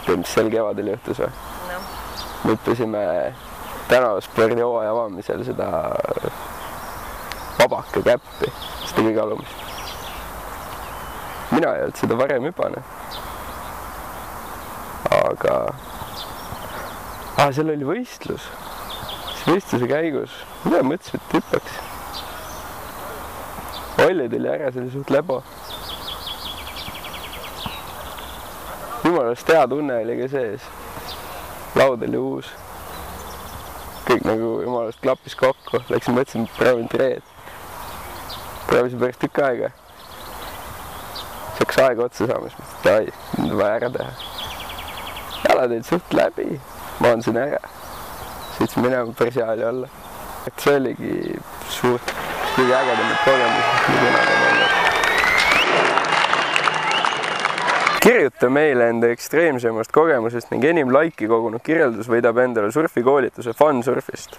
tead, mis sel kevadel juhtus või? No. Me õppisime tänavaspordi hooaja avamisel seda vabaka käppi, seda kõige alumist. Mina ei olnud seda varem hüpanud. Aga seal oli võistlus. Võistluse käigus mina mõtlesin, et hüppaks. Olli tuli ära, see oli suht lebo. Jumalast hea tunne oli ka sees. Laud oli uus. Kõik nagu jumalast klappis kokku. Läksin mõtlesin, et proovin treed. Proovisin pärast tükk aega. See hakkas aega otsa saama, siis mõtlesin, et ai, nüüd on vaja ära teha. Jalad olid suht läbi. Maandusin ära. Sõitsin minema päris hea oli olla. See oligi suht kõige ägedamad kogemused, mis kunagi on olnud. Kirjuta meile enda ekstreemsemast kogemusest ning enim laiki kogunud kirjeldus võidab endale surfikoolituse Fun Surfist.